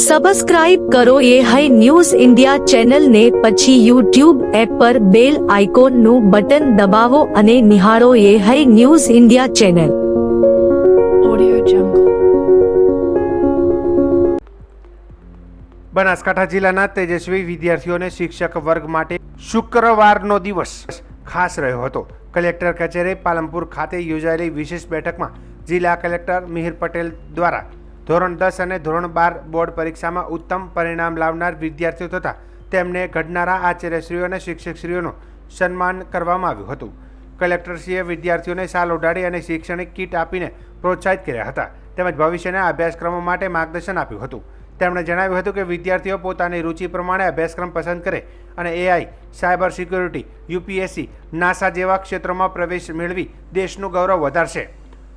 Subscribe કરો એ high news India ચેનલને, પછી યુટ્યુબ એપ પર બેલ આઇકોનનું બટન દબાવો અને નિહાળો એ high news India channel. Audio Jungle. Banaskantha જિલ્લાના તેજસ્વી વિદ્યાર્થીઓને શિક્ષક વર્ગ માટે શુક્રવારનો દિવસ ખાસ રહ્યો હતો. કલેક્ટર કચેરી પાલનપુર ખાતે યોજાયેલી વિશેષ બેઠકમાં જિલ્લા કલેક્ટર મિહિર પટેલ દ્વારા ધોરણ 10 અને ધોરણ 12 બોર્ડ પરીક્ષામાં ઉત્તમ પરિણામ લાવનાર વિદ્યાર્થીઓ તથા તેમને ઘડનારા આચાર્યશ્રીઓ અને શિક્ષકશ્રીઓનું સન્માન કરવામાં આવ્યું હતું. કલેક્ટરશ્રીએ વિદ્યાર્થીઓને શાલ ઓઢાડી અને શૈક્ષણિક કીટ આપીને પ્રોત્સાહિત કર્યા હતા, તેમજ ભવિષ્યના અભ્યાસક્રમો માટે માર્ગદર્શન આપ્યું હતું. તેમણે જણાવ્યું હતું કે વિદ્યાર્થીઓ પોતાની રુચિ પ્રમાણે અભ્યાસક્રમ પસંદ કરે અને AI, cyber security, UPSC, NASA જેવા ક્ષેત્રોમાં પ્રવેશ મેળવી દેશનું ગૌરવ વધારશે.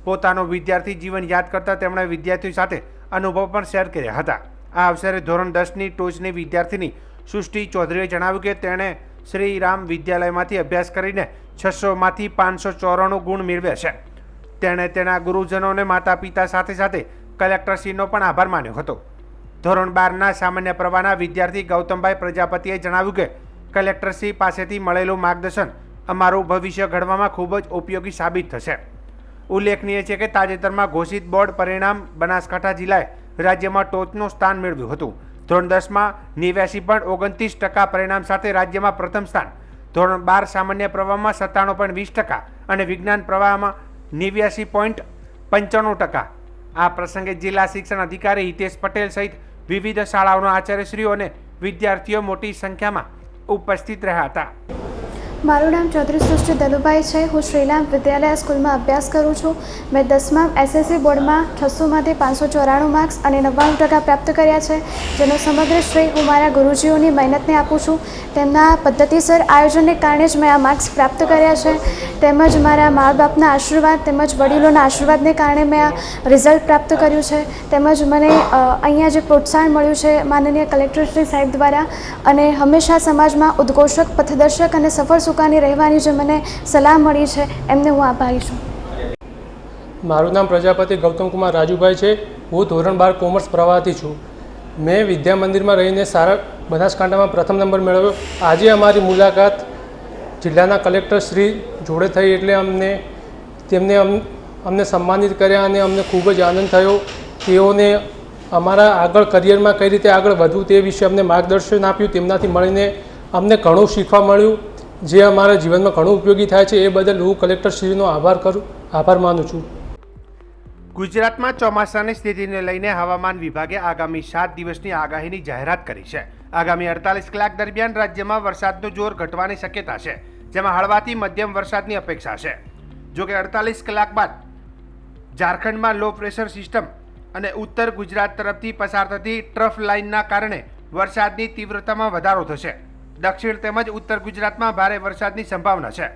પોતાનું વિદ્યાર્થી જીવન યાદ કરતા તેમણે વિદ્યાર્થીઓ સાથે અનુભવ પણ શેર કર્યા હતા. આ અવસરે ધોરણ 10ની ટોચની વિદ્યાર્થીની સૃષ્ટિ ચૌધરીએ જણાવ્યું કે તેણે શ્રી રામ વિદ્યાલયમાંથી અભ્યાસ કરીને 600માંથી 594 ગુણ મેળવ્યા છે. તેણે તેના ગુરુજનોને, માતા પિતા સાથે સાથે કલેક્ટરશ્રીનો પણ આભાર માન્યો હતો. ધોરણ 12ના સામાન્ય પ્રવાહના વિદ્યાર્થી ગૌતમભાઈ પ્રજાપતિએ જણાવ્યું કે કલેક્ટરશ્રી પાસેથી મળેલું માર્ગદર્શન અમારું ભવિષ્ય ઘડવામાં ખૂબ જ ઉપયોગી સાબિત થશે. ઉલ્લેખનીય છે કે તાજેતરમાં ઘોષિત બોર્ડ પરિણામ બનાસકાંઠા જિલ્લાએ રાજ્યમાં ટોચનું સ્થાન મેળવ્યું હતું. ધોરણ 10માં 89.29% પરિણામ સાથે રાજ્યમાં પ્રથમ સ્થાન, ધોરણ 12 સામાન્ય પ્રવાહમાં 97.20% અને વિજ્ઞાન પ્રવાહમાં 89.95%. આ પ્રસંગે જિલ્લા શિક્ષણ અધિકારી હિતેશ પટેલ સહિત વિવિધ શાળાઓના આચાર્યશ્રીઓ અને વિદ્યાર્થીઓ મોટી સંખ્યામાં ઉપસ્થિત રહ્યા હતા. મારું નામ ચૌધરી સૃષ્ટિ દલુભાઈ છે. હું શ્રીરામ વિદ્યાલય સ્કૂલમાં અભ્યાસ કરું છું. મેં 10મા SSC બોર્ડમાં 600માંથી 594 માર્ક્સ અને 99% પ્રાપ્ત કર્યા છે, જેનો સમગ્ર શ્રેય હું મારા ગુરુજીઓની મહેનતને આપું છું. તેમના પદ્ધતિસર આયોજનને કારણે જ મેં આ માર્ક્સ પ્રાપ્ત કર્યા છે, તેમજ મારા મા બાપના આશીર્વાદ તેમજ વડીલોના આશીર્વાદને કારણે મેં આ રિઝલ્ટ પ્રાપ્ત કર્યું છે. તેમજ મને અહીંયા જે પ્રોત્સાહન મળ્યું છે માનનીય કલેક્ટરશ્રી સાહેબ દ્વારા, અને હંમેશા સમાજમાં ઉદ્ઘોષક, પથદર્શક અને સફળ સુકાની રહેવાની જે મને સલાહ મળી છે, એમને હું આભારી છું. મારું નામ પ્રજાપતિ ગૌતમ કુમાર રાજુભાઈ છે. હું ધોરણ 12 કોમર્સ પ્રવાહથી છું. મેં વિદ્યા મંદિરમાં રહીને સારા બનાસકાંઠામાં પ્રથમ નંબર મેળવ્યો. આજે અમારી મુલાકાત જિલ્લાના કલેક્ટર શ્રી જોડે થઈ એટલે તેમને અમને સન્માનિત કર્યા અને અમને ખૂબ જ આનંદ થયો. તેઓને અમારા આગળ કરિયરમાં કઈ રીતે આગળ વધવું તે વિશે અમને માર્ગદર્શન આપ્યું. તેમનાથી મળીને અમને ઘણું શીખવા મળ્યું, જે અમારા જીવનમાં ઘણું ઉપયોગી થાય છે. એ બદલ હું કલેક્ટરશ્રીનો આભાર માનું છું. ગુજરાતમાં ચોમાસાની સ્થિતિને લઈને હવામાન વિભાગે આગામી 7 દિવસની આગાહીની જાહેરાત કરી છે. આગામી 48 કલાક દરમિયાન રાજ્યમાં વરસાદનું જોર ઘટવાની શક્યતા છે, જેમાં હળવાથી મધ્યમ વરસાદની અપેક્ષા છે. જોકે 48 કલાક બાદ ઝારખંડમાં લો પ્રેશર સિસ્ટમ અને ઉત્તર ગુજરાત તરફથી પસાર થતી ટ્રફ લાઇનના કારણે વરસાદની તીવ્રતામાં વધારો થશે. દક્ષિણ તેમજ ઉત્તર ગુજરાતમાં ભારે વરસાદની સંભાવના છે.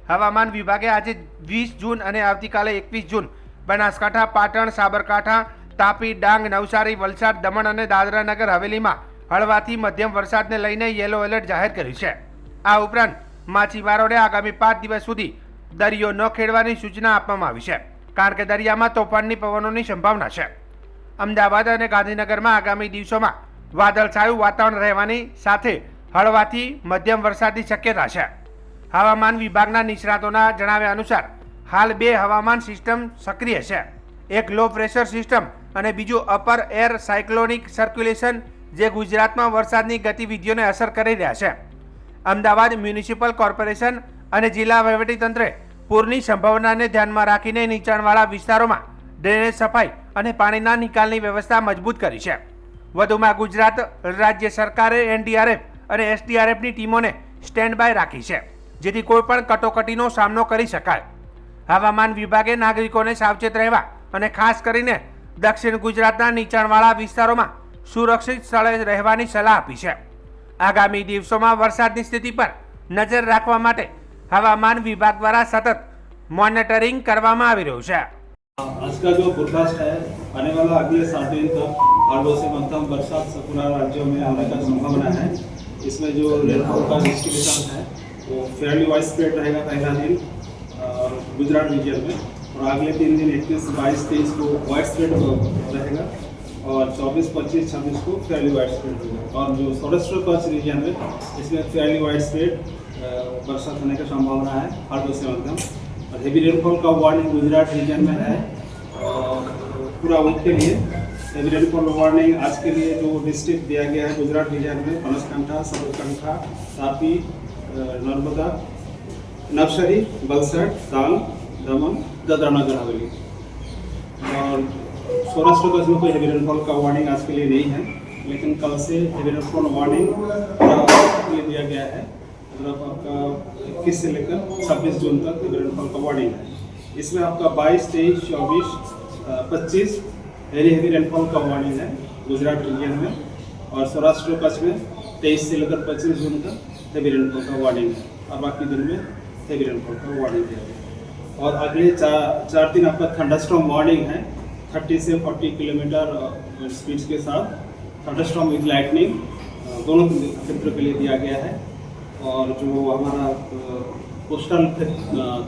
હવામાન વિભાગે આજે 20 જૂન અને આવતીકાલે 21 જૂન બનાસકાંઠા, પાટણ, સાબરકાંઠા, તાપી, ડાંગ, નવસારી, વલસાડ, દમણ અને દાદરા નગર હવેલીમાં હળવાથી મધ્યમ વરસાદને લઈને યલો એલર્ટ જાહેર કર્યું છે. આ ઉપરાંત માછીમારોને આગામી 5 દિવસ સુધી દરિયો ન ખેડવાની સૂચના આપવામાં આવી છે, કારણ કે દરિયામાં તોફાનની પવનોની સંભાવના છે. અમદાવાદ અને ગાંધીનગરમાં આગામી દિવસોમાં વાદળછાયું વાતાવરણ રહેવાની સાથે હળવાથી મધ્યમ વરસાદની શક્યતા છે. હવામાન વિભાગના નિષ્ણાતોના જણાવ્યા અનુસાર હાલ 2 હવામાન સિસ્ટમ સક્રિય છે. એક લો પ્રેશર સિસ્ટમ અને બીજું અપર એર સાયક્લોનિક સર્ક્યુલેશન, જે ગુજરાતમાં વરસાદની ગતિવિધિઓને અસર કરી રહ્યા છે. અમદાવાદ મ્યુનિસિપલ કોર્પોરેશન અને જિલ્લા વહીવટીતંત્રે પૂરની સંભાવનાને ધ્યાનમાં રાખીને નીચાણવાળા વિસ્તારોમાં ડ્રેનેજ સફાઈ અને પાણીના નિકાલની વ્યવસ્થા મજબૂત કરી છે. વધુમાં ગુજરાત રાજ્ય સરકારે NDRF અને SDRFની ટીમોને સ્ટેન્ડ બાય રાખી છે, જેથી કોઈપણ કટોકટીનો સામનો કરી શકાય. હવામાન વિભાગે નાગરિકોને સાવચેત રહેવા અને ખાસ કરીને દક્ષિણ ગુજરાતના નીચાણવાળા વિસ્તારોમાં સુરક્ષિત સ્થળે રહેવાની સલાહ આપી છે. આગામી દિવસોમાં વરસાદની સ્થિતિ પર નજર રાખવા માટે હવામાન વિભાગ દ્વારા સતત મોનિટરિંગ કરવામાં આવી રહ્યું છે. आज का जो फोरकास्ट है, आने वाला अगले 7 दिन तक हार्डो से मध्यम बरसात पूरा राज्यों में आने का संभावना है. इसमें जो रेनफॉल का डिस्ट्रीब्यूशन है वो फेयरली वाइड स्प्रेड रहेगा. पहला दिन गुजरात रीजन में और अगले 3 दिन 21, 22, 23 को वाइड स्प्रेड रहेगा. और 24, 25, 26 को फेयरली वाइड स्प्रेड होगा। और जो सौराष्ट्र कच्छ रीजन में इसमें फेयरली वाइड स्प्रेड बरसात होने की संभावना है हल्के से मध्यम। और हेवी रेनफॉल का वार्निंग गुजरात रीजन में है पूरा वीक के लिए। हेवी रेनफॉल वार्निंग आज के लिए जो डिस्ट्रिक्ट दिया गया है गुजरात रीजन में बनासकांठा, साबरकांठा, तापी, नर्मदा, नवसारी, वलसाड, डांग, दमन, दादरा नगर हवेली। और सौराष्ट्र कच्छ में कोई हेवी रेनफॉल का वार्निंग आज के लिए नहीं है, लेकिन कल से हेवी रेनफॉल वार्निंग के लिए दिया गया है। मतलब आपका 21 से लेकर 26 जून तक हेवी रेनफॉल का वार्निंग है। इसमें आपका 22, 23, 24, 25 हेवी रेनफॉल का वार्निंग है गुजरात रीजन में। और सौराष्ट्र कच्छ में 23 से लेकर 25 जून तक हेवी रेनफॉल का वार्निंग है और बाकी दिन में हेवी रेनफॉल का वार्निंग दिया गया। और अगले चार दिन आपका थंडरस्टॉर्म वार्निंग है 30 से 40 किलोमीटर स्पीड के साथ। थंडरस्टॉर्म विद लाइटनिंग दोनों क्षेत्र के लिए दिया गया है। और जो हमारा कोस्टल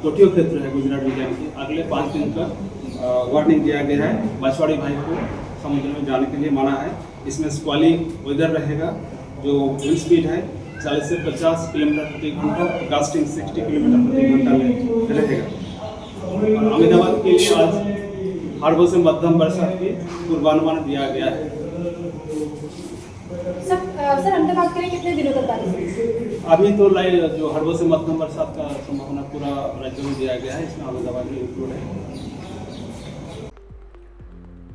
तटीय क्षेत्र है गुजरात रीजन के, अगले 5 दिन का वार्निंग दिया गया है। मछुआरे भाई को समुद्र में जाने के लिए मना है। इसमें स्क्वाली वेदर रहेगा। जो विंड स्पीड है 40 से 50 किलोमीटर प्रति घंटा, कास्टिंग 60 किलोमीटर प्रति घंटा रहेगा। और अहमदाबाद के लिए आज हल्के से मध्यम बरसात की पूर्वानुमान दिया गया है। सर अहमदाबाद के लिए कितने दिनों तक बारिश? अभी तो जो हल्के से मध्यम बरसात का संभावना पूरा राज्य में दिया गया है, इसमें अहमदाबाद में इंक्लूड है।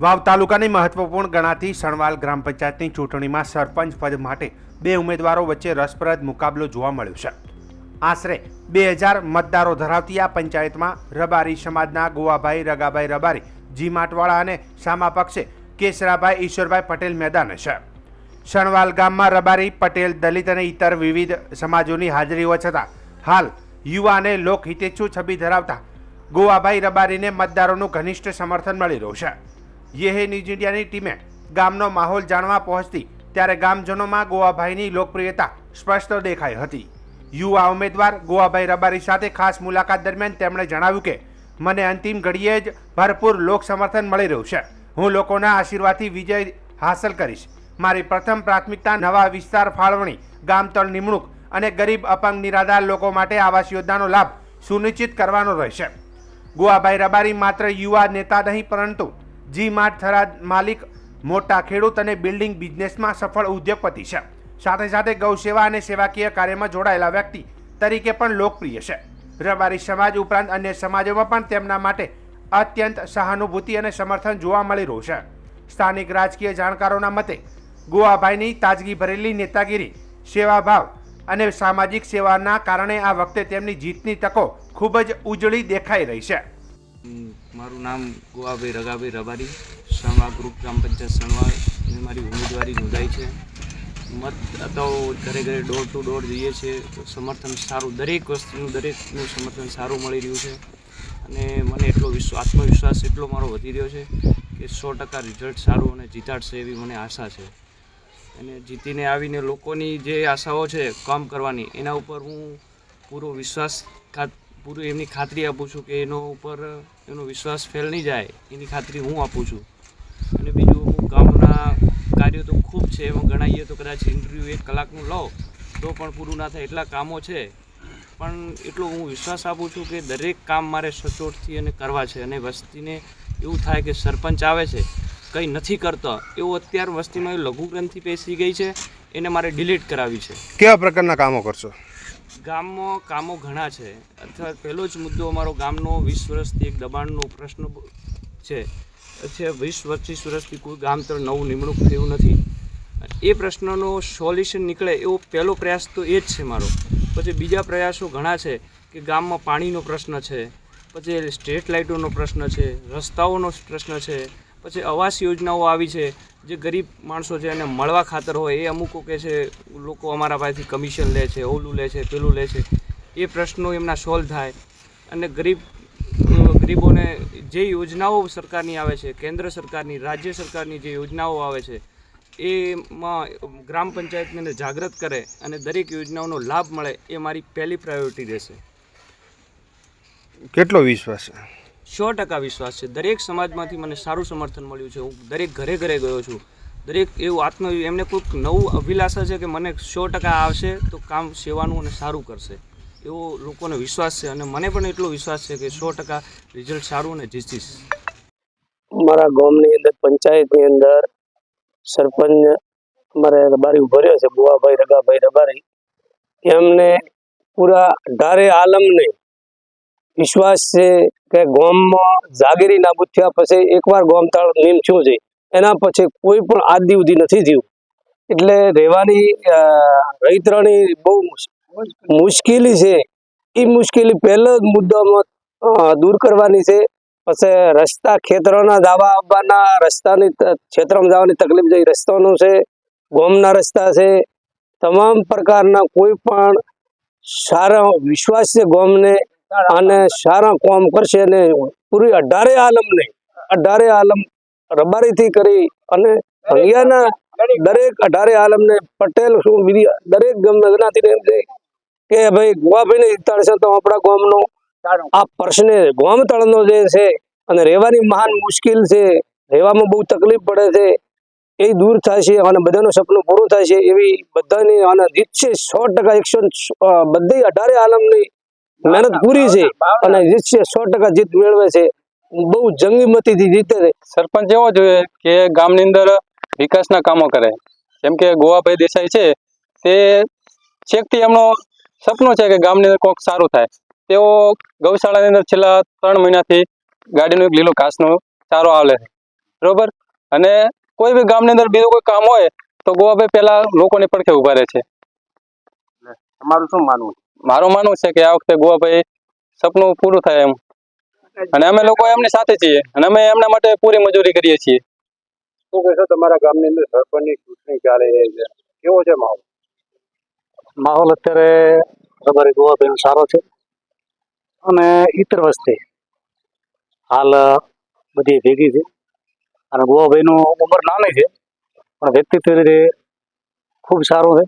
વાવ તાલુકાની મહત્વપૂર્ણ ગણાતી સણવાલ ગ્રામ પંચાયતની ચૂંટણીમાં સરપંચ પદ માટે 2 ઉમેદવારો વચ્ચે રસપ્રદ મુકાબલો જોવા મળ્યો છે। આશરે 2000 મતદારો ધરાવતી આ પંચાયતમાં રબારી સમાજના ગોવાભાઈ રગાભાઈ રબારી, જીમાટવાળા અને સામા પક્ષે કેસરાભાઈ ઈશ્વરભાઈ પટેલ મેદાને છે। સણવાલ ગામમાં રબારી, પટેલ, દલિત અને ઇતર વિવિધ સમાજોની હાજરી હોવા છતાં હાલ યુવા અને લોકહિતેચ્છુ છબી ધરાવતા ગોવાભાઈ રબારીને મતદારોનું ઘનિષ્ઠ સમર્થન મળી રહ્યું છે। યે ન્યૂઝ ઇન્ડિયાની ટીમે ગામનો માહોલ જાણવા પહોંચતી ત્યારે ગામજનોમાં ગોવાભાઈની લોકપ્રિયતા સ્પષ્ટ દેખાઈ હતી। યુવા ઉમેદવાર ગોવાભાઈ રબારી સાથે ખાસ મુલાકાત દરમિયાન તેમણે જણાવ્યું કે મને અંતિમ ઘડીએ જ ભરપૂર લોક સમર્થન મળી રહ્યું છે। હું લોકોના આશીર્વાદથી વિજય હાંસલ કરીશ। મારી પ્રથમ પ્રાથમિકતા નવા વિસ્તાર ફાળવણી, ગામતળ નિમણૂક અને ગરીબ અપંગ નિરાધાર લોકો માટે આવાસ યોજનાનો લાભ સુનિશ્ચિત કરવાનો રહેશે। ગોવાભાઈ રબારી માત્ર યુવા નેતા નહીં પરંતુ જી માર્ટ થરાદ માલિક, મોટા ખેડૂત અને બિલ્ડિંગ બિઝનેસમાં સફળ ઉદ્યોગપતિ છે। સાથે સાથે ગૌસેવા અને સેવાકીય કાર્યમાં જોડાયેલા વ્યક્તિ તરીકે પણ લોકપ્રિય છે। રબારી સમાજ ઉપરાંત અન્ય સમાજોમાં પણ તેમના માટે અત્યંત સહાનુભૂતિ અને સમર્થન જોવા મળી રહ્યું છે। સ્થાનિક રાજકીય જાણકારોના મતે ગોવાભાઈની તાજગી ભરેલી નેતાગીરી, સેવાભાવ અને સામાજિક સેવાના કારણે આ વખતે તેમની જીતની તકો ખૂબ જ ઉજળી દેખાઈ રહી છે। મારું નામ ગોવાભાઈ રગાભાઈ રબારી, સણવા ગ્રુપ ગ્રામ પંચાયત સણવા ને મારી ઉમેદવારી નોંધાઈ છે। મત તો ઘરે ઘરે ડોર ટુ ડોર જઈએ છીએ તો સમર્થન સારું, દરેક વસ્તુનું દરેકનું સમર્થન સારું મળી રહ્યું છે। અને મને એટલો આત્મવિશ્વાસ એટલો મારો વધી રહ્યો છે કે 100% રિઝલ્ટ સારું અને જીતાડશે એવી મને આશા છે। અને જીતીને આવીને લોકોની જે આશાઓ છે કામ કરવાની, એના ઉપર હું પૂરો વિશ્વાસ પૂરી એમની ખાતરી આપું છું કે એનો વિશ્વાસ ફેલ નહીં જાય એની ખાતરી હું આપું છું। અને બીજું હું ગામના કાર્યો તો ખૂબ છે, એમાં ગણાવીએ તો કદાચ ઇન્ટરવ્યૂ 1 કલાકનું લો તો પણ પૂરું ના થાય એટલા કામો છે। પણ એટલો હું વિશ્વાસ આપું છું કે દરેક કામ મારે સચોટથી અને કરવા છે। અને વસ્તીને એવું થાય કે સરપંચ આવે છે કંઈ નથી કરતો, એવું અત્યારે વસ્તીમાં લઘુગ્રંથિ પેસી ગઈ છે, એને મારે ડિલીટ કરાવી છે। કેવા પ્રકારના કામો કરશો? ગામમાં કામો ઘણા છે। અથવા પહેલો જ મુદ્દો અમારો ગામનો 20 વર્ષથી એક દબાણનો પ્રશ્ન છે। 20-25 વર્ષથી કોઈ ગામતળ નવું નિમણૂક થયું નથી। એ પ્રશ્નનો સોલ્યુશન નીકળે એવો પહેલો પ્રયાસ તો એ જ છે મારો। પછી બીજા પ્રયાસો ઘણા છે કે ગામમાં પાણીનો પ્રશ્ન છે, પછી સ્ટ્રીટ લાઇટોનો પ્રશ્ન છે, રસ્તાઓનો પ્રશ્ન છે, પછી આવાસ યોજનાઓ આવી છે જે ગરીબ માણસો છે એને મળવા ખાતર હોય એ અમુકો કે છે લોકો અમારા પાસેથી કમિશન લે છે, ઓલું લે છે, પેલું લે છે, એ પ્રશ્નો એમના સોલ્વ થાય। અને ગરીબોને જે યોજનાઓ સરકારની આવે છે, કેન્દ્ર સરકારની, રાજ્ય સરકારની જે યોજનાઓ આવે છે એમાં ગ્રામ પંચાયતને જાગૃત કરે અને દરેક યોજનાઓનો લાભ મળે એ મારી પહેલી પ્રાયોરિટી રહેશે। કેટલો વિશ્વાસ છે? 100% વિશ્વાસ છે. દરેક સમાજમાંથી મને સારું સમર્થન મળ્યું છે. હું દરેક ઘરે ઘરે ગયો છું. દરેક એવું એમને કોઈક નવું અભિલાષા છે કે મને 100% આવશે તો કામ સેવાનું અને સારું કરશે એવો લોકોને વિશ્વાસ છે. અને મને પણ એટલો વિશ્વાસ છે કે 100% રિઝલ્ટ સારું અને જીતીશ. મારા ગામની અંદર પંચાયતની અંદર સરપંચ અમારે રબારી ઉભો રહ્યો છે, બુવાભાઈ રગાભાઈ રબારી. એમને પૂરા ઢારે આલમને વિશ્વાસ છે કે ગામમાં જાગીરી નાબૂદ થયા પછી એકવાર ગામતાળ નીમ થયું છે, એના પછી કોઈ પણ આજ દી સુધી નથી થયું. એટલે રહેવાની રહીતરાની બહુ મુશ્કેલી છે. એ મુશ્કેલી પહેલો જ મુદ્દામાં દૂર કરવાની છે. પછી રસ્તા ખેતરોના દાવા આવવાના રસ્તાની ખેતરોમાં જવાની તકલીફ જે રસ્તાનું છે, ગામના રસ્તા છે, તમામ પ્રકારના કોઈ પણ સારા વિશ્વાસ છે ગામને અને સારા કામ કરશે. અને પૂરી અઢારે આલમ રબારીથી કરી અને અહીંયાના દરેક અઢારે આલમને પટેલ શું બીજી દરેક જ્ઞાતિને એમ છે કે ભાઈ ગુવાભાઈને જીતાડશે તો આપણા ગામનો આ પ્રશ્ન ગામ તળનો જે છે અને રહેવાની મહાન મુશ્કેલ છે, રહેવામાં બહુ તકલીફ પડે છે, એ દૂર થાય છે અને બધાનું સપનું પૂરું થાય છે એવી બધાની અને જીત છે 100%. બધી અઢારે આલમની મહેનત પૂરી છે અને જીત છે 100% જીત મેળવે છે. બહુ જંગી મતીથી જીતે છે. સરપંચ એવો જોઈએ કે ગામની અંદર વિકાસના કામો કરે. જેમ કે ગોવાભાઈ દેસાઈ છે, તે છેકથી એમનો સપનું છે કે ગામની અંદર કોઈક સારું થાય. તેઓ ગૌશાળાની અંદર છેલ્લા 3 મહિનાથી ગાડીનો લીલો ઘાસનો ચારો આલે છે, બરોબર. અને કોઈ બી ગામની અંદર બીજું કોઈ કામ હોય તો ગોવાભાઈ પહેલા લોકોની પડખે ઉભા રહે છે. તમારું શું માનવું? મારું માનવું છે કે આ વખતે ગોવાભાઈ સપનું પૂરું થાય એમ, અને અમે લોકો એમની સાથે છીએ અને અમે એમના માટે પૂરી મજૂરી કરીએ છીએ. શું કહેશો, તમારા ગામની અંદર સરપંચની ચૂંટણી ચાલે છે, કેવો છે માહોલ? માહોલ અત્યારે રબારી ગોવાભાઈનો સારો છે અને ઇતર વસ્તી હાલ બધી ભેગી છે. અને ગોવાભાઈનું ઉંમર નાની છે પણ વ્યક્તિત્વ રીતે ખૂબ સારું છે,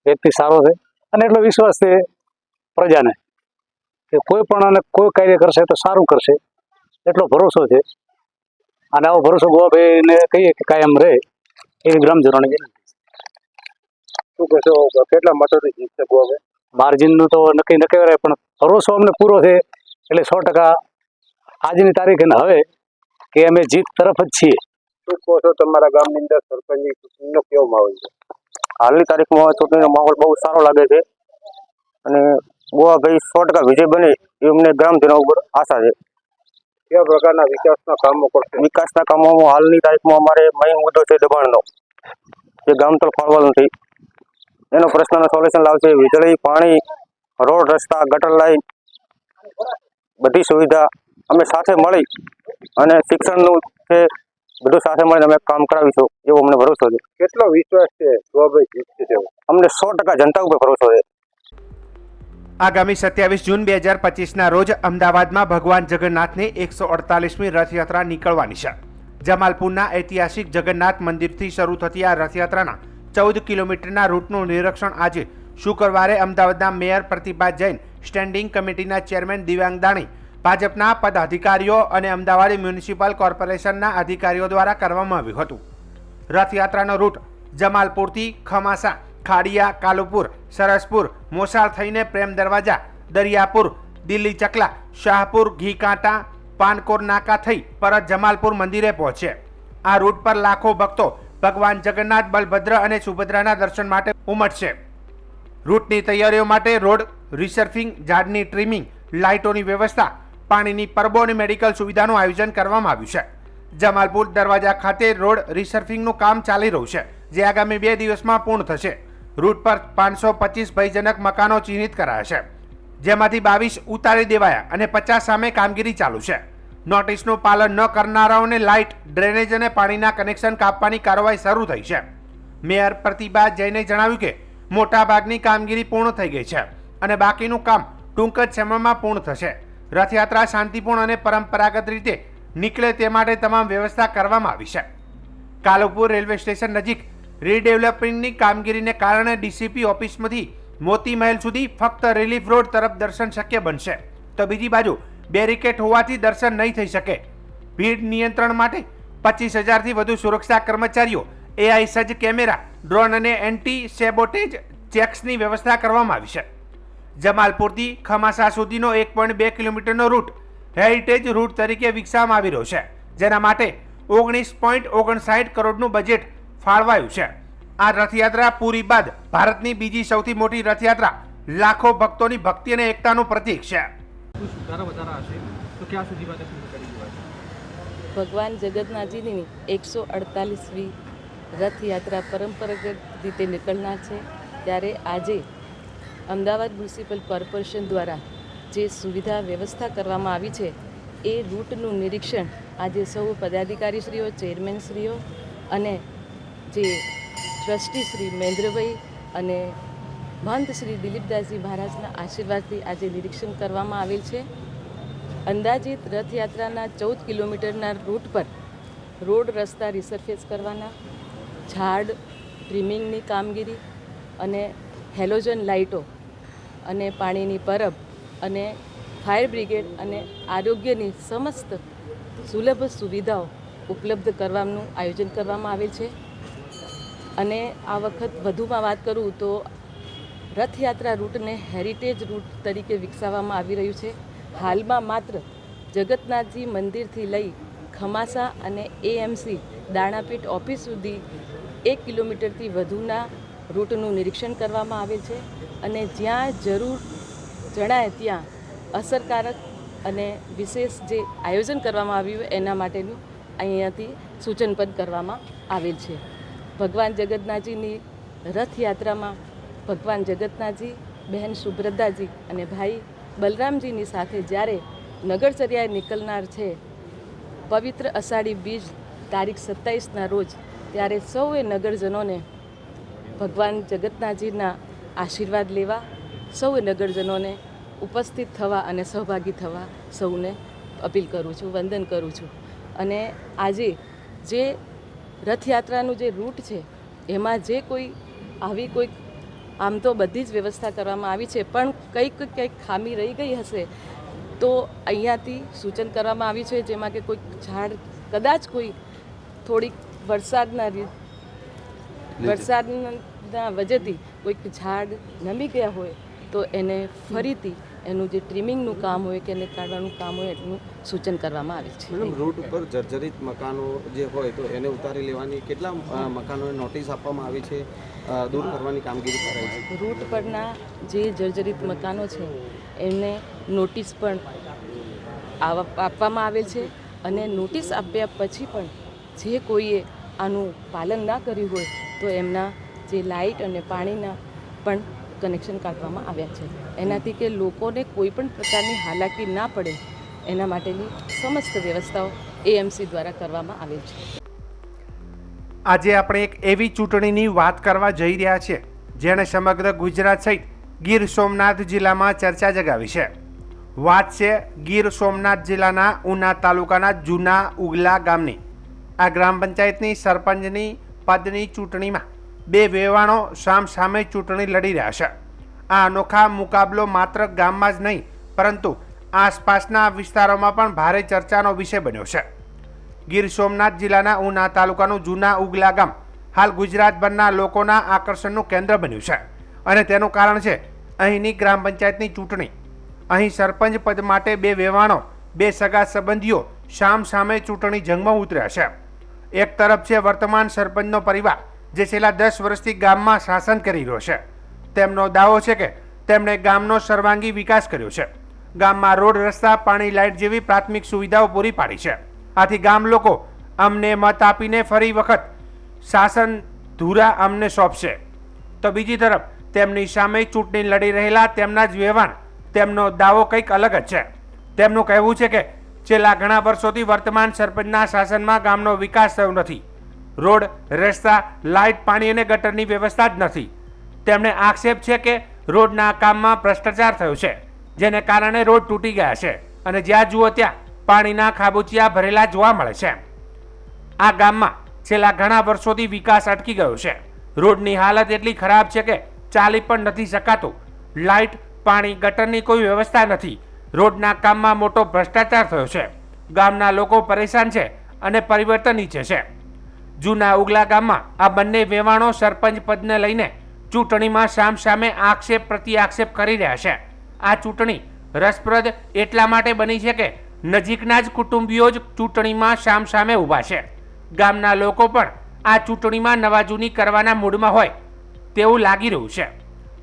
વ્યક્તિ સારો છે અને એટલો વિશ્વાસ છે પ્રજાને કે કોઈ પણ અને કોઈ કાર્ય કરશે તો સારું કરશે એટલો ભરોસો છે. અને આવો ભરોસો ગોવાભાઈને કહીએ કે કાયમ રહે એવી ગ્રામજનોની વિનંતી. શું કહેશો, કેટલા મતોથી જીતશે ગોવાભાઈ? માર્જિનનું તો નક્કી ન કહેવાય પણ ભરોસો અમને પૂરો છે એટલે 100% આજની તારીખે હવે કે અમે જીત તરફ જ છીએ. શું કહો છો, તમારા ગામની અંદર સરપંચની ચૂંટણીનો કેવો માહોલ છે? હાલની તારીખમાં ચૂંટણીનો માહોલ બહુ સારો લાગે છે અને ગોવાભાઈ 100% વિજય બને એ અમને ગ્રામજનો ઉપર આશા છે. કેવા પ્રકારના વિકાસના કામો કરશે? વિકાસના કામોમાં હાલની તારીખમાં અમારે મેઇન મુદ્દો છે દબાણનો, જે ગામતળ ફાળવાનું નથી એનો પ્રશ્નનો સોલ્યુશન લાવશે. વીજળી, પાણી, રોડ, રસ્તા, ગટર લાઈન બધી સુવિધા અમે સાથે મળી અને શિક્ષણનું છે બધું સાથે મળીને અમે કામ કરાવીશું એવો અમને ભરોસો છે. કેટલો વિશ્વાસ છે ગોવાભાઈ જીતશે? અમને 100% જનતા ઉપર ભરોસો છે. આગામી 27 જૂન 2025ના રોજ અમદાવાદમાં ભગવાન જગન્નાથની 148મી રથયાત્રા નીકળવાની છે. જમાલપુરના ઐતિહાસિક જગન્નાથ મંદિરથી શરૂ થતી આ રથયાત્રાના 14 કિલોમીટરના રૂટનું નિરીક્ષણ આજે શુક્રવારે અમદાવાદના મેયર પ્રતિભા જૈન, સ્ટેન્ડિંગ કમિટીના ચેરમેન દિવ્યાંગ દાણી, ભાજપના પદાધિકારીઓ અને અમદાવાદ મ્યુનિસિપલ કોર્પોરેશનના અધિકારીઓ દ્વારા કરવામાં આવ્યું હતું. રથયાત્રાનો રૂટ જમાલપુરથી ખમાસા, ખાડિયા, કાલુપુર, સરસપુર, મોસાળ થઈને પ્રેમ દરવાજા, દરિયાપુર, દિલ્હી ચકલા, શાહપુર, ઘીકાંટા, પાનકોર નાકા થઈ પરત જમાલપુર મંદિરે પહોંચે. આ રૂટ પર લાખો ભક્તો ભગવાન જગન્નાથ, બલભદ્ર અને સુભદ્રાના દર્શન માટે ઉમટશે. રૂટની તૈયારીઓ માટે રોડ રિસર્ફિંગ, ઝાડની ટ્રીમિંગ, લાઇટોની વ્યવસ્થા, પાણીની પરબો અને મેડિકલ સુવિધાનું આયોજન કરવામાં આવ્યું છે. જમાલપુર દરવાજા ખાતે રોડ રિસર્ફિંગનું કામ ચાલી રહ્યું છે, જે આગામી 2 દિવસમાં પૂર્ણ થશે. રૂટ પર 525 ભયજનક મકાનો ચિહ્નિત કરાયા છે, જેમાંથી 22 ઉતારી દેવાયા અને 50 સામે કામગીરી ચાલુ છે. નોટિસનું પાલન ન કરનારાઓને લાઇટ, ડ્રેનેજ અને પાણીના કનેક્શન કાપવાની કાર્યવાહી શરૂ થઈ છે. મેયર પ્રતિભા જૈને જણાવ્યું કે મોટાભાગની કામગીરી પૂર્ણ થઈ ગઈ છે અને બાકીનું કામ ટૂંક જ સમયમાં પૂર્ણ થશે. રથયાત્રા શાંતિપૂર્ણ અને પરંપરાગત રીતે નીકળે તે માટે તમામ વ્યવસ્થા કરવામાં આવી છે. કાલુપુર રેલવે સ્ટેશન નજીક રીડેવલપિંગની કામગીરીને કારણે ડીસીપી ઓફિસમાંથી મોતી મહેલ સુધી ફક્ત રિલીફ રોડ તરફ દર્શન શક્ય બનશે. તો બીજી બાજુ બેરિકેડ હોવાથી દર્શન નહીં થઈ શકે. ભીડ નિયંત્રણ માટે 25,000થી વધુ સુરક્ષા કર્મચારીઓ, AI સજ્જ કેમેરા, ડ્રોન અને એન્ટી સેબોટેજ ચેક્સની વ્યવસ્થા કરવામાં આવી છે. જમાલપુરથી ખમાસા સુધીનો 1.2 કિલોમીટરનો રૂટ હેરિટેજ રૂટ તરીકે વિકસાવવામાં આવી રહ્યો છે, જેના માટે 19.59 કરોડનું બજેટ ફાળવાયું છે. આ રથયાત્રા પૂરી બાદ ભારતની બીજી સૌથી મોટી રથયાત્રા લાખો ભક્તોની ભક્તિ અને એકતાનું પ્રતીક છે. ભગવાન જગન્નાથજીની 148મી રથયાત્રા પરંપરાગત રીતે નીકળનાર છે. ત્યારે આજે અમદાવાદ મ્યુનિસિપલ કોર્પોરેશન દ્વારા જે સુવિધા વ્યવસ્થા કરવામાં આવી છે એ રૂટનું નિરીક્ષણ આજે સૌ પદાધિકારીશ્રીઓ, ચેરમેનશ્રીઓ અને જે ટ્રસ્ટી શ્રી મહેન્દ્રભાઈ અને મહંત શ્રી દિલીપદાસજી મહારાજના આશીર્વાદથી આજે નિરીક્ષણ કરવામાં આવેલ છે. અંદાજિત રથયાત્રાના 14 કિલોમીટરના રૂટ પર રોડ રસ્તા રિસર્ફેસ કરવાના, ઝાડ ટ્રીમિંગની કામગીરી અને હેલોજન લાઇટો અને પાણીની પરબ અને ફાયર બ્રિગેડ અને આરોગ્યની સમસ્ત સુલભ સુવિધાઓ ઉપલબ્ધ કરવાનું આયોજન કરવામાં આવેલ છે. અને આ વખત વધુમાં વાત કરું તો રથયાત્રા રૂટને હેરિટેજ રૂટ તરીકે વિકસાવવામાં આવી રહ્યું છે. હાલમાં માત્ર જગન્નાથજી મંદિરથી લઈ ખમાસા અને AMC દાણાપીઠ ઓફિસ સુધી 1 કિલોમીટરથી વધુના રૂટનું નિરીક્ષણ કરવામાં આવેલ છે. અને જ્યાં જરૂર જણાય ત્યાં અસરકારક અને વિશેષ જે આયોજન કરવામાં આવ્યું એના માટેનું અહીંયાથી સૂચન પણ કરવામાં આવેલ છે. ભગવાન જગન્નાથજીની રથયાત્રામાં ભગવાન જગન્નાથજી, બહેન સુભદ્રાજી અને ભાઈ બલરામજીની સાથે જ્યારે નગરચર્યાએ નીકળનાર છે પવિત્ર અષાઢી બીજ તારીખ 27ના રોજ, ત્યારે સૌએ નગરજનોને ભગવાન જગન્નાથજીના આશીર્વાદ લેવા, સૌએ નગરજનોને ઉપસ્થિત થવા અને સહભાગી થવા સૌને અપીલ કરું છું, વંદન કરું છું. અને આજે જે રથયાત્રાનું જે રૂટ છે એમાં જે કોઈ આવી કોઈ આમ તો બધી જ વ્યવસ્થા કરવામાં આવી છે, પણ કંઈક ખામી રહી ગઈ હશે તો અહીંયાથી સૂચન કરવામાં આવ્યું છે, જેમાં કે કોઈક ઝાડ કદાચ કોઈ થોડીક વરસાદના વજહથી કોઈક ઝાડ નમી ગયા હોય તો એને ફરીથી એનું જે ટ્રીમિંગનું કામ હોય કે એને કાઢવાનું કામ હોય એનું સૂચન કરવામાં આવે છે. મેડમ, રૂટ ઉપર જર્જરિત મકાનો જે હોય તો એને ઉતારી લેવાની કેટલા મકાનોને નોટિસ આપવામાં આવી છે, દૂર કરવાની કામગીરી કરાઈ છે? રૂટ પરના જે જર્જરિત મકાનો છે એમને નોટિસ પણ આપવામાં આવેલ છે. અને નોટિસ આપ્યા પછી પણ જે કોઈએ આનું પાલન ના કર્યું હોય તો એમના જે લાઇટ અને પાણીના પણ કનેક્શન કાઢવામાં આવ્યા છે. એનાથી કે લોકોને કોઈ પણ પ્રકારની હાલાકી ના પડે એના માટેની સમસ્ત વ્યવસ્થાઓ AMC દ્વારા કરવામાં આવેલ છે. આજે આપણે એક એવી ચૂંટણીની વાત કરવા જઈ રહ્યા છીએ જેણે સમગ્ર ગુજરાત સહિત ગીર સોમનાથ જિલ્લામાં ચર્ચા જગાવી છે. વાત છે ગીર સોમનાથ જિલ્લાના ઉના તાલુકાના જૂના ઉગલા ગામની. આ ગ્રામ પંચાયતની સરપંચની પદની ચૂંટણીમાં બે વેવાણો સામસામે ચૂંટણી લડી રહ્યા છે. આ અનોખા મુકાબલો માત્ર ગામમાં જ નહીં પરંતુ આસપાસના વિસ્તારોમાં પણ ભારે ચર્ચાનો વિષય બન્યો છે. ગીર સોમનાથ જિલ્લાના ઉના તાલુકાનું જૂના ઉગલા ગામ હાલ ગુજરાતભરના લોકોના આકર્ષણનું કેન્દ્ર બન્યું છે અને તેનું કારણ છે અહીંની ગ્રામ પંચાયતની ચૂંટણી. અહીં સરપંચ પદ માટે બે વેવાણો, બે સગા સંબંધીઓ સામસામે ચૂંટણી જંગમાં ઉતર્યા છે. એક તરફ છે વર્તમાન સરપંચનો પરિવાર જે છેલ્લા 10 વર્ષથી ગામમાં શાસન કરી રહ્યો છે. તેમનો દાવો છે કે તેમણે ગામનો સર્વાંગી વિકાસ કર્યો છે. ગામમાં રોડ, રસ્તા, પાણી, લાઇટ જેવી પ્રાથમિક સુવિધાઓ પૂરી પાડી છે. આથી ગામ લોકો અમને મત આપીને ફરી વખત શાસન ધુરા અમને સોંપશે. તો બીજી તરફ તેમની સામે ચૂંટણી લડી રહેલા તેમના જ વેવાણ, તેમનો દાવો કંઈક અલગ જ છે. તેમનું કહેવું છે કે છેલ્લા ઘણા વર્ષોથી વર્તમાન સરપંચના શાસનમાં ગામનો વિકાસ થયો નથી. રોડ, રસ્તા, લાઇટ, પાણી અને ગટરની વ્યવસ્થા જ નથી. તેમણે આક્ષેપ છે કે રોડના કામમાં ભ્રષ્ટાચાર થયો છે, જેને કારણે રોડ તૂટી ગયા છે અને જ્યાં જુઓ ત્યાં પાણીના ખાબોચિયા ભરેલા જોવા મળે છે. આ ગામમાં છેલ્લા ઘણા વર્ષોથી વિકાસ અટકી ગયો છે. રોડની હાલત એટલી ખરાબ છે કે ચાલી પણ નથી શકાતું. લાઇટ, પાણી, ગટરની કોઈ વ્યવસ્થા નથી. રોડના કામમાં મોટો ભ્રષ્ટાચાર થયો છે. ગામના લોકો પરેશાન છે અને પરિવર્તન ઈચ્છે છે. જૂના ઉગલા ગામમાં આ બંને વેવાણો સરપંચ પદને લઈને ચૂંટણીમાં સામસામે આક્ષેપ પ્રતિ આક્ષેપ કરી રહ્યા છે. આ ચૂંટણી રસપ્રદ એટલા માટે બની છે કે નજીકના જ કુટુંબીઓ જ ચૂંટણીમાં સામસામે ઊભા છે. ગામના લોકો પણ આ ચૂંટણીમાં નવા જૂની કરવાના મૂડમાં હોય તેવું લાગી રહ્યું છે.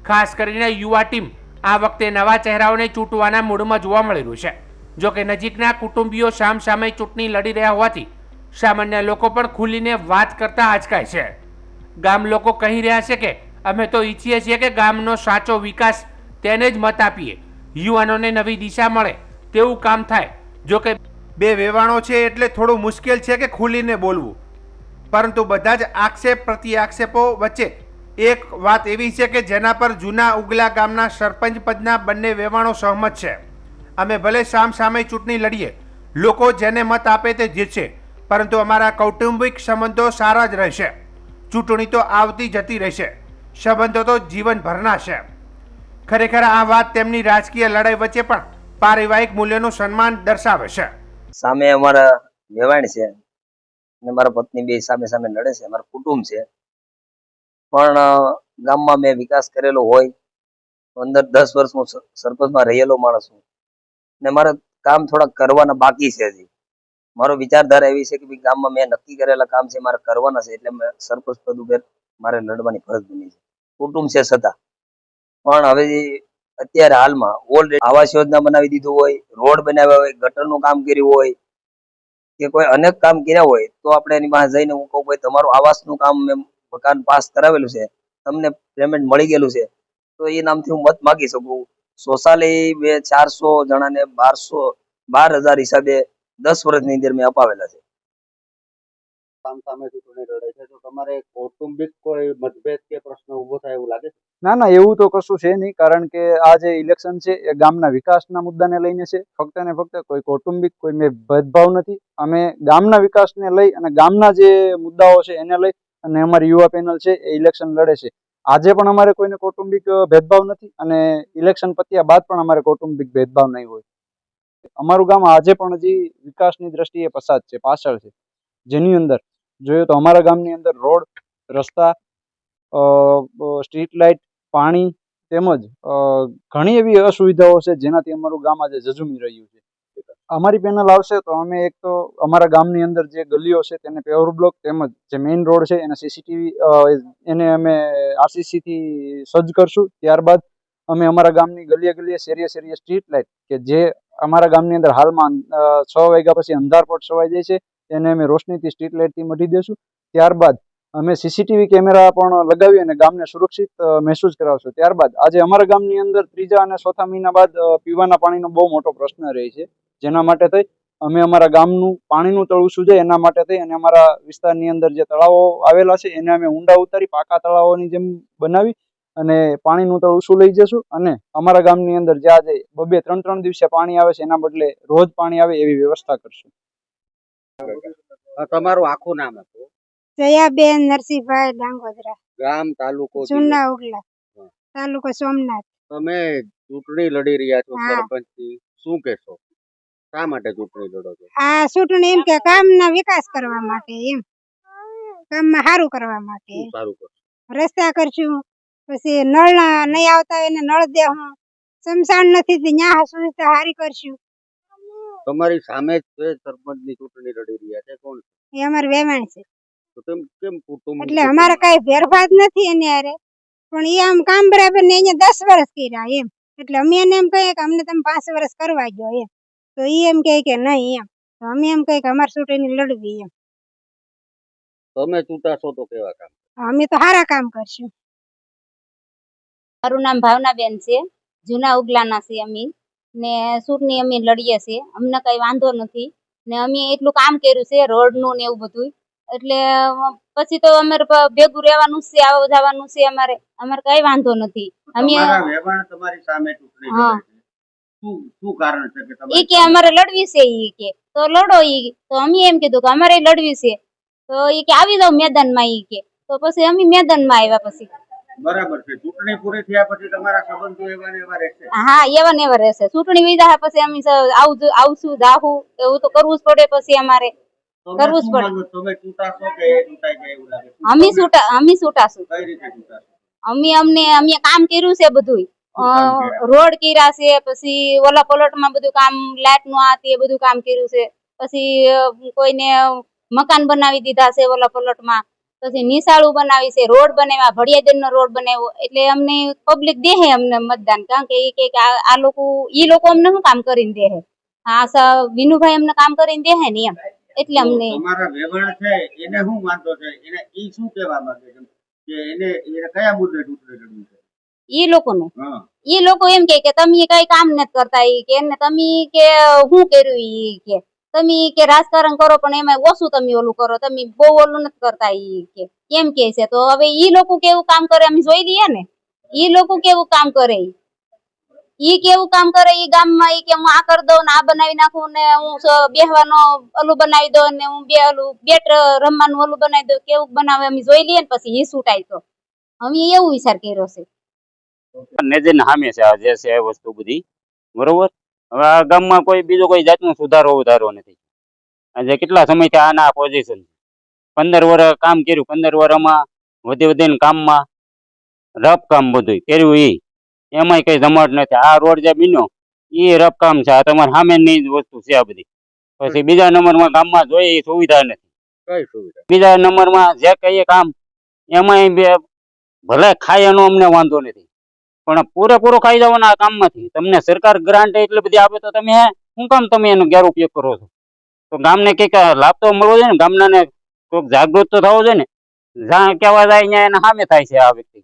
ખાસ કરીને યુવા ટીમ આ વખતે નવા ચહેરાઓને ચૂંટવાના મૂડમાં જોવા મળી રહ્યું છે. જોકે નજીકના કુટુંબીઓ સામસામે ચૂંટણી લડી રહ્યા હોવાથી સામાન્ય લોકો પણ ખુલીને વાત કરતા આંચકાય છે. ગામ લોકો કહી રહ્યા છે કે અમે તો ઈચ્છીએ છીએ કે ગામનો સાચો વિકાસ તેને જ મત આપીએ, યુવાનોને નવી દિશા મળે તેવું કામ થાય. જોકે બે વેવાણો છે એટલે થોડું મુશ્કેલ છે કે ખુલીને બોલવું, પરંતુ બધા જ આક્ષેપ પ્રતિ આક્ષેપો વચ્ચે એક વાત એવી છે કે જેના પર જૂના ઉગલા ગામના સરપંચ પદના બંને વેવાણો સહમત છે. અમે ભલે સામસામે ચૂંટણી લડીએ, લોકો જેને મત આપે તે જીતશે, પરંતુ અમારા કૌટુંબિક સંબંધો સારા જ રહેશે. ચૂંટણી તો આવતી જતી રહેશે, સંબંધો તો જીવનભરના છે. ખરેખર આ વાત તેમની રાજકીય લડાઈ વચ્ચે પણ પારિવારિક મૂલ્યોનું સન્માન દર્શાવે છે. સામે અમારા વેવાણ છે અને મારા પત્ની બે સામે સામે લડે છે, અમારું કુટુંબ છે. પણ ગામમાં મેં વિકાસ કરેલો હોય, 15-10 વર્ષ હું સરપંચમાં રહેલો માણસ છું ને મારે કામ થોડા કરવાના બાકી છે. હજી મારો વિચારધારા એવી છે કે ભાઈ ગામમાં મેં નક્કી કરેલા કામ છે મારે કરવાના છે, એટલે મેં સરપંચ પદ ઉપર મારે લડવાની ફરજ બની છે. કુટુંબ છે છતાં પણ હવે અત્યારે હાલમાં ઓલરેડી આવાસ યોજના બનાવી દીધું હોય, રોડ બનાવ્યા હોય, ગટરનું કામ કર્યું હોય કે કોઈ અનેક કામ કર્યા હોય, તો આપણે એની પાસે જઈને હું કહું ભાઈ તમારું આવાસનું કામ મેં મકાન પાસ કરાવેલું છે, તમને પેમેન્ટ મળી ગયેલું છે, તો એ નામથી હું મત માગી શકું. શૌચાલય 400 જણાને 12,000 હિસાબે 10 વર્ષની અંદર મેં અપાવેલા છે. સામે ચૂંટણી લડે છે તો તમારે કૌટુંબિક કોઈ મતભેદ કે પ્રશ્ન ઉભો થાય એવું લાગે છે? ના, એવું તો કશું છે નહીં, કારણ કે આ જે ઇલેક્શન છે એ ગામના વિકાસના મુદ્દાને લઈને છે. ફક્ત ને ફક્ત કોઈ કૌટુંબિક કોઈ મેં ભેદભાવ નથી. અમે ગામના વિકાસને લઈ અને ગામના જે મુદ્દાઓ છે એને લઈ અને અમારી યુવા પેનલ છે એ ઇલેક્શન લડે છે. આજે પણ અમારે કોઈને કૌટુંબિક ભેદભાવ નથી અને ઇલેક્શન પત્યા બાદ પણ અમારે કૌટુંબિક ભેદભાવ નહીં હોય. અમારું ગામ આજે પણ હજી વિકાસની દ્રષ્ટિએ પછાત છે, પાછળ છે. જેની અંદર જોઈએ તો અમારા ગામની અંદર રોડ, રસ્તા, સ્ટ્રીટ લાઇટ, પાણી તેમજ ઘણી એવી અસુવિધાઓ છે જેનાથી અમારું ગામ આજે ઝઝુમી રહ્યું છે. અમારી પેનલ આવશે તો અમે એક તો અમારા ગામની અંદર જે ગલીઓ છે તેને પેવર બ્લોક તેમજ જે મેઇન રોડ છે એને સીસીટીવી એને અમે આરસીસીથી સજ્જ કરશું. ત્યારબાદ અમે અમારા ગામની ગલીએ ગલીએ શેરીએ શેરીએ સ્ટ્રીટ લાઇટ કે જે અમારા ગામની અંદર હાલમાં 6 વાગ્યા પછી અંધારપટ છવાઈ જાય છે તેને અમે રોશનીથી સ્ટ્રીટ લાઇટથી મઢી દઈશું. ત્યારબાદ અમે સીસીટીવી કેમેરા પણ લગાવી અને ગામને સુરક્ષિત મહેસૂસ કરાવશું. ત્યારબાદ આજે અમારા ગામની અંદર 3જા અને 4થા મહિના બાદ પીવાના પાણીનો બહુ મોટો પ્રશ્ન રહે છે, જેના માટે થઈ અમે અમારા ગામનું પાણીનું તળું સુજાય એના માટે થઈ અને અમારા વિસ્તારની અંદર જે તળાવો આવેલા છે એને અમે ઊંડા ઉતારી પાકા તળાવોની જેમ બનાવી અને પાણીનું તળું ઊંચું લઈ જશું અને અમારા ગામની અંદર જે આજે 2-3 દિવસે પાણી આવે છે એના બદલે રોજ પાણી આવે એવી વ્યવસ્થા કરશું. તમારું આખું નામ હતું? જયાબેન નરસિંહભાઈ ડાંગોદરા. ગામ, તાલુકો? જૂના ઉગલા, તાલુકો સોમનાથ. તમે ચૂંટણી લડી રહ્યા છો સરપંચની, શું કહેશો? શા માટે ચૂંટણી લડો છો? આ ચૂંટણી એમ કે કામના વિકાસ કરવા માટે, એમ કામમાં સારું કરવા માટે. સારું કરશું, રસ્તા કરશું, પછી નળ નહીં આવતા એને નળ દેવું, સમસાણ નથી ત્યાં સુવિધા સારી કરશું. તમારી સામે જ સરપંચની ચૂંટણી લડી રહ્યા છે, કોણ? એ અમારે વેવાણ છે. તો કેમ કુટુંબ? એટલે અમારે કઈ ભેરભાદ નથી એને હારે, પણ એ આમ કામ બરાબર ને અહીંયા 10 વર્ષ કર્યા એમ, એટલે અમે એને એમ કહીએ કે અમને તમે 5 વર્ષ કરવા ગયો એમ, તો એ એમ કહે કે નહીં એમ, તો અમે એમ કહીએ કે અમારે ચૂંટણી લડવી એમ. તમે ચૂંટાશો તો કેવા કામ? અમે તો સારા કામ કરશું. મારું નામ ભાવનાબેન છે, જૂના ઉગલાના છે અમે, ને ચૂંટણી અમે લડીએ છીએ, અમને કઈ વાંધો નથી ને અમે એટલું કામ કર્યું છે રોડનું ને એવું બધું, એટલે પછી તો અમારે ભેગું રહેવાનું છે, આવવા જવાનું છે, અમારે કઈ વાંધો નથી. અમે તમારી સામે ચૂંટણી લડે છે, શું કારણ છે કે તમે? ઈ કે અમારે લડવી છે, ઈ કે તો લડો, ઈ તો અમે એમ કીધું કે અમારે લડવી છે, તો ઈ કે આવી જાવ મેદાનમાં, ઈ કે તો પછી અમે મેદાનમાં આવ્યા. પછી બરાબર છે. ચૂંટણી પૂરી થયા પછી તમારા સંબંધો એવા ને એવા રહેશે? હા, એવા ને એવા રહેશે. ચૂંટણી વિધા પછી અમે આવશું જાહું એવું તો કરવું જ પડે. પછી અમારે કરવું જ પડે. તમે ચૂંટાશો કે એ ચૂંટાઈ જાય એવું લાગે? અમે છૂટાશું. કઈ રીતે ચૂંટાશો? અમે કામ કર્યું છે બધું, રોડ કર્યા છે, પછી ઓલા પલોટમાં બધું કામ, લાઇટ નું આ તે બધું કામ કર્યું છે. પછી કોઈને મકાન બનાવી દીધા છે ઓલા પલોટમાં, પછી નિશાળું બનાવી છે, રોડ બનાવ્યા, ભડિયાદન નો રોડ બનાવ્યો. એટલે અમને પબ્લિક દેહે અમને મતદાન, કારણ કે આ લોકો અમને શું કામ કરીને દેહે? હા, વિનુભાઈ અમને કામ કરીને દેહે ને એમ. એટલે અમને તમારા વેવણ છે એને શું વાંધો છે? એને ઈ શું કહેવા માંગે છે કે એને કયા મુદ્દે ચૂંટણી લડવી છે? ઈ લોકોને ઈ લોકો એમ કે તમે કઈ કામ નથી કરતા, ઈ કે તમે કે શું કર્યું, ઈ કે તમે કે રાજકારણ કરો પણ એમાં ઓછું તમે ઓલું કરો, તમે બહુ ઓલું નથી કરતા, ઈ કે એમ કે છે. તો હવે ઈ લોકો કેવું કામ કરે અમે જોઈ લઈએ ને. ઈ લોકો કેવું કામ કરે, ઈ કેવું કામ કરે ઈ ગામમાં, ઈ કે હું આ કરી દઉં ને આ બનાવી નાખું ને હું બેહવાનો ઓલું બનાવી દઉં ને હું બેટ રમવાનું ઓલું બનાવી દઉં, કેવું બનાવે અમે જોઈ લઈએ ને પછી ઈ છૂટાય. તો અમે એવું વિચાર કર્યો છે. નજર સામે છે આ જે છે એ વસ્તુ બધી, બરોબર. હવે આ ગામમાં કોઈ બીજો કોઈ જાતનો સુધારો નથી. આજે કેટલા સમયથી આના પોઝિશન 15 વર્ષ કામ કર્યું, 15 વર્ષમાં વધીને કામમાં રફ કામ બધું કર્યું, એમાંય કઈ જમાટ નથી. આ રોડ જે બન્યો એ રફ કામ છે, આ તમારે સામેની જ વસ્તુ છે આ બધી. પછી બીજા નંબરમાં ગામમાં જોઈએ એ સુવિધા નથી. કઈ સુવિધા? બીજા નંબરમાં જે કહીએ કામ એમાંય ભલે ખાય એનો અમને વાંધો નથી, પણ પૂરેપૂરો ખાઈ જવાના આ કામમાંથી. તમને સરકાર ગ્રાન્ટ એટલી બધી આપે તો તમે શું કામ તમે એનો ગેરઉપયોગ કરો છો? તો ગામને કંઈક લાભ તો મળવો જોઈએ ને, ગામનાને કોઈક જાગૃત તો થવો જોઈએ ને. જ્યાં કહેવા જાય અહીંયા એના સામે થાય છે આ વ્યક્તિ,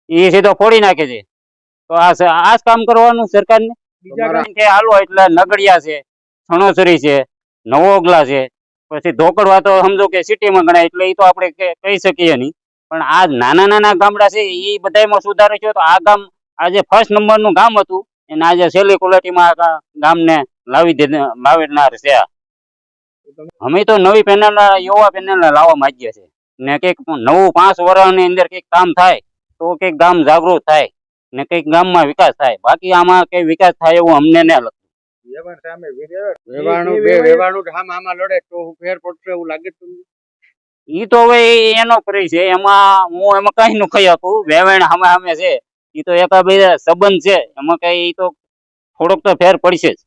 એ સીધો ફોડી નાખે છે. તો આ જ કામ કરવાનું સરકારને. કે હાલો એટલે નગડિયા છે, સણોસરી છે, નવોગલા છે, પછી ધોકડવા તો સમજો કે સિટીમાં ગણાય, એટલે એ તો આપણે કહી શકીએ નહીં. પણ આ નાના ગામડા છે એ બધામાં સુધારો છે. તો આ ગામ આજે ફર્સ્ટ નંબરનું ગામ હતું અને આજે છેલ્લી ક્વોલિટીમાં આ ગામને લાવીનાર છે. અમે તો નવી પેનલ, યુવા પેનલ લાવવા માંગીએ છીએ ને કંઈક નવું 5 વર્ષની અંદર કંઈક કામ થાય તો કંઈક ગામ જાગૃત થાય ને કંઈક ગામમાં વિકાસ થાય. બાકી આમાં કઈ વિકાસ થાય એવું અમને ન લાગતું. વેવાણું આમાં લડે તો ફેર પડશે એવું લાગે તમને? ઈ તો હવે એનો પરિ છે, એમાં હું એમાં કઈ નું કહી શકું. વેવાણ સામે છે, ઈ તો એકાબીજા સંબંધ છે, એમાં કઈ ઈ તો થોડોક તો ફેર પડશે જ.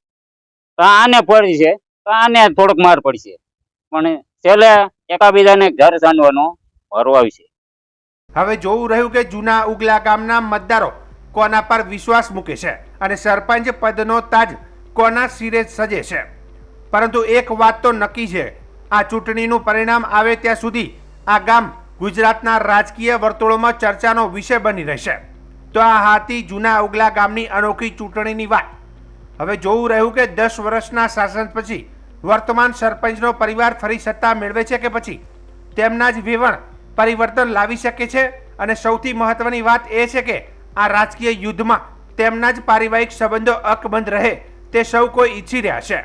તો આને પડી છે તો આને થોડોક માર પડશે, પણ છેલ્લે એકાબીજાને ઘર સાંધવાનો વારો આવશે. હવે જોવું રહ્યું કે જૂના ઉગલા ગામના મતદારો કોના પર વિશ્વાસ મૂકે છે અને સરપંચ પદનો તાજ કોના શિરે સજે છે. પરંતુ એક વાત તો નક્કી છે, આ ચૂંટણીનું પરિણામ આવે ત્યાં સુધી આ ગામ ગુજરાતના રાજકીય વર્તુળોમાં ચર્ચાનો વિષય બની રહેશે. તો આ હતી જૂના ઉગલા ગામની અનોખી ચૂંટણીની વાત. હવે જોવું રહ્યું કે 10 વર્ષના શાસન પછી વર્તમાન સરપંચનો પરિવાર ફરી સત્તા મેળવે છે કે પછી તેમના જ વેવણ પરિવર્તન લાવી શકે છે. અને સૌથી મહત્વની વાત એ છે કે આ રાજકીય યુદ્ધમાં તેમના જ પારિવારિક સંબંધો અકબંધ રહે તે સૌ કોઈ ઈચ્છી રહ્યા છે.